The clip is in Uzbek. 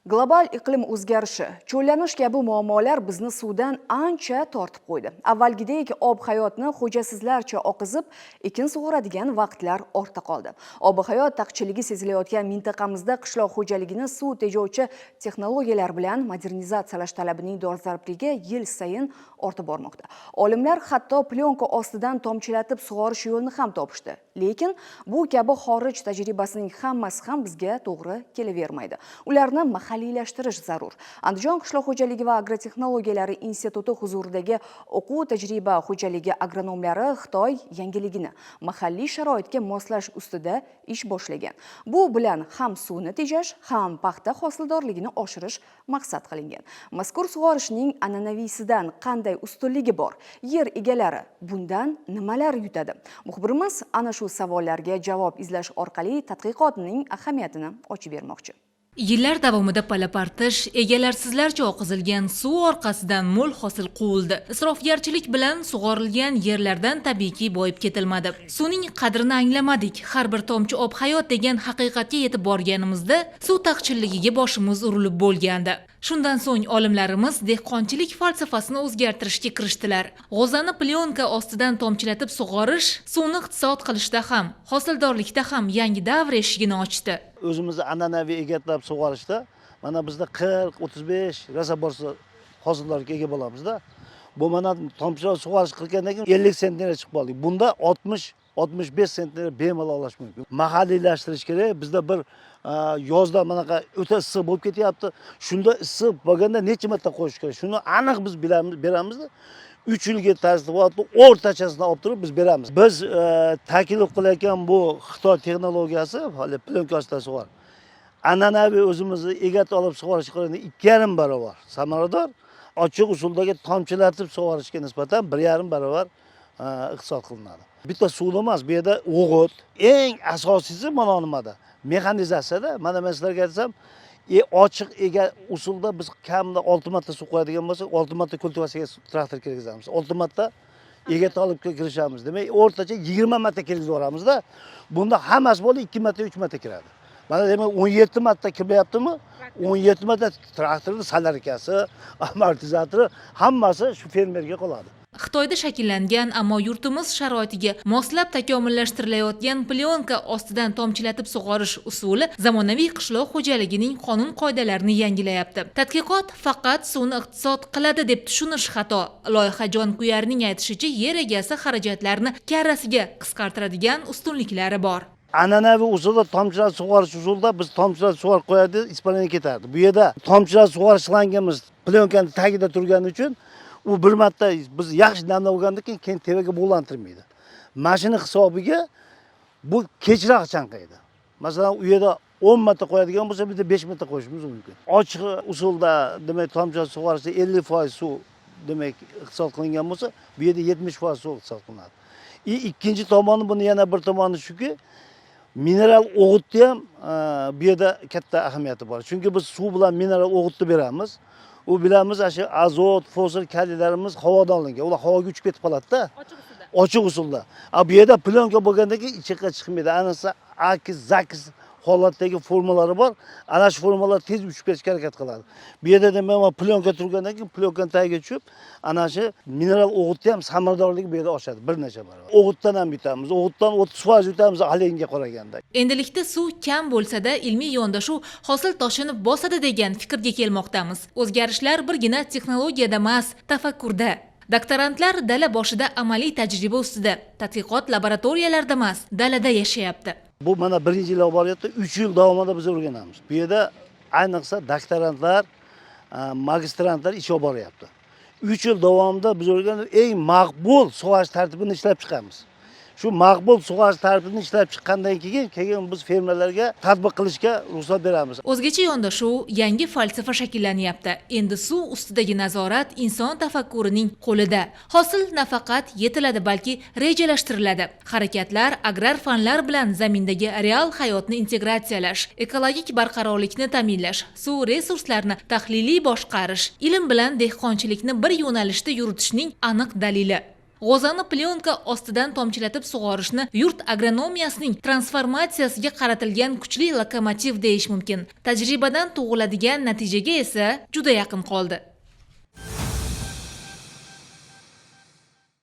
Global iqlim o'zgarishi, cho'llanish kabi muammolar bizni suvdan ancha tortib qo'ydi. Avvalgidek ob-hayotni xo'jasizlarcha oqizib, ekin sug'oradigan vaqtlar ortda qoldi. Ob-hayot taqchilligi sezilayotgan mintaqamizda qishloq xo'jaligini suv tejovchi texnologiyalar bilan modernizatsiyalash talabining dolzarbligi yil sayin ortib bormoqda. Olimlar hatto plyonka ostidan tomchilatib sug'orish yo'lini ham topishdi. Lekin bu kabi xorij tajribasining hammasi ham bizga to'g'ri kelavermaydi. Ularni mahalliylashtirish zarur. Andijon qishloq xo'jaligi va agrotexnologiyalari instituti huzuridagi o'quv tajriba xo'jaligi agronomlari Xitoy yangiligini mahalliy sharoitga moslash ustida ish boshlagan. Bu bilan ham suvni tejash, ham paxta hosildorligini oshirish maqsad qilingan. Mazkur sug'orishning an'anaviysidan qanday ustunligi bor? Yer egalari bundan nimalar yutadi? Muxbirimiz ana shu savollarga javob izlash orqali tadqiqotning ahamiyatini ochib bermoqchi. Yillar davomida palapartish, egalarsizlarcha oqizilgan suv orqasidan mo'l hosil quvildi. Isrofgarchilik bilan sug'orilgan yerlardan tabiiyki boyib ketilmadi. Suvning qadrini anglamadik. Har bir tomchi ob hayot degan haqiqatga yetib borganimizda suv taqchilligiga boshimiz urilib bo'lgandi. Shundan so'ng olimlarimiz dehqonchilik falsafasini o'zgartirishga kirishdilar. G'o'zani plyonka ostidan tomchilatib sug'orish suvni iqtisod qilishda ham, hosildorlikda ham yangi davr eshigini ochdi. O'zimizni an'anaviy egatlab sug'orishda mana bizda 40-35 rosa bo'lsa hosildorlikka ega bo'lamizda. Bu mana tomchilab sug'orish qilgandan keyin 50 sentnerga chiqib qoldik. Bunda 60-65 sentnerga bemalol olish mumkin. Mahalliylashtirish kerak. Bizda bir yozda manaqa o'ta issiq bo'lib ketyapti. Shunda issiq bo'lganda necha marta qo'yish kerak. Shuni aniq biz beramizda. 3 yilga tasdiqotni o'rtachasini olib turib biz beramiz. Biz taklif qilayotgan bu Xitoy texnologiyasi hali plyonka ostida sug'or. An'anaviy o'zimizni egat olib sug'orish qilganda 2,5 barobar samarador, ochiq usuldagi tomchilatib sug'orishga nisbatan 1,5 barobar iqtisod qilinadi. Bitta suvda emas, bu yerda o'g'it, eng asosiysi mana nimada? Mexanizatsiyada. Mana men sizlarga aytsam, ochiq ega usulda biz kamida 6 marta suv qo'yadigan bo'lsak, 6 marta kultivatsiyaga traktor kirgizamiz. 6 marta egat olib kirishamiz. Demak, o'rtacha 20 marta kirgizib yuboramizda. Bunda hammasi bo'ldi 2 marta, 3 marta kiradi. Mana demak 17 marta kiryaptimi? 17 marta traktorning salarkasi, amortizatori hammasi shu fermerga qoladi. Xitoyda shakllangan, ammo yurtimiz sharoitiga moslab takomillashtirilayotgan plyonka ostidan tomchilatib sug'orish usuli zamonaviy qishloq xo'jaligining qonun-qoidalarini yangilayapti. Tadqiqot faqat suvni iqtisod qiladi deb tushunish xato. Loyiha jonkuyarning aytishicha, yer egasi xarajatlarni karrasiga qisqartiradigan ustunliklari bor. An'anaviy usulda tomchilatib sug'orish usulida biz tomchilatib sug'orib qo'yadi, Ispaniyaga ketardi. Bu yerda tomchilatib sug'orishlanganmiz plyonkani tagida turgani uchun u bir marta biz yaxshi namlab olgandan keyin tevaga bug'lantirmaydi. Mashina hisobiga bu kechroq chanqaydi. Masalan, u yerda 10 marta qo'yadigan bo'lsa, bizda 5 marta qo'yishimiz mumkin. Ochiq usulda, demak, tomchilatib sug'orishda 50% suv demak iqtisod qilingan bo'lsa, bu yerda 70% suv iqtisod qilinadi. Ikkinchi tomoni, buni yana bir tomoni shuki, mineral o'g'itni ham bu yerda katta ahamiyati bor. Chunki biz suv bilan mineral o'g'itni beramiz. U bilamiz, shu azot, fosfor, kaliylarimiz havodan olingan. Ular havoga uchib ketib qoladi-da. Ochiq usulda. Bu yerda plyonka bo'lgandan keyin ichiga chiqmaydi. Anasi akiz, zakiz holatdagi formalari bor. Ana shu formalar tez uchib ketishga harakat qiladi. Bu yerda demak, plyonka turgandan keyin plyonkani tagiga tushib, ana shu mineral o'g'itni ham samaradorligi bu yerda oshadi bir necha barobar. O'g'itdan ham bitamiz. O'g'itdan 30% yutamiz alenga qaraganda. Endilikda suv kam bo'lsa-da ilmiy yondashuv hosil toshini bosadi degan fikrga kelmoqdamiz. O'zgarishlar birgina texnologiyada emas, tafakkurda. Doktorantlar dala boshida amaliy tajriba ustida, tadqiqot laboratoriyalarida emas, dalada yashayapti. Bu mana 1-yil olib boryapti, 3 yil davomida biz o'rganamiz. Bu yerda ayniqsa doktorantlar, magistrantlar ish olib boryapti. 3 yil davomida biz o'rganib, eng maqbul sug'orish tartibini ishlab chiqamiz. Shu maqbul sug'orish tartibini ishlab chiqqandan keyin biz fermerlarga tatbiq qilishga ruxsat beramiz. O'zgacha yondashuv, yangi falsafa shakllanyapti. Endi suv ustidagi nazorat inson tafakkurining qo'lida. Hosil nafaqat yetiladi, balki rejalashtiriladi. Harakatlar agrar fanlar bilan zamindagi real hayotni integratsiyalash, ekologik barqarorlikni ta'minlash, suv resurslarini tahliliy boshqarish, ilm bilan dehqonchilikni bir yo'nalishda yuritishning aniq dalili. G'o'zani plyonka ostidan tomchilatib sug'orishni yurt agronomiyasining transformatsiyasiga qaratilgan kuchli lokomotiv deyish mumkin. Tajribadan tug'iladigan natijaga esa juda yaqin qoldi.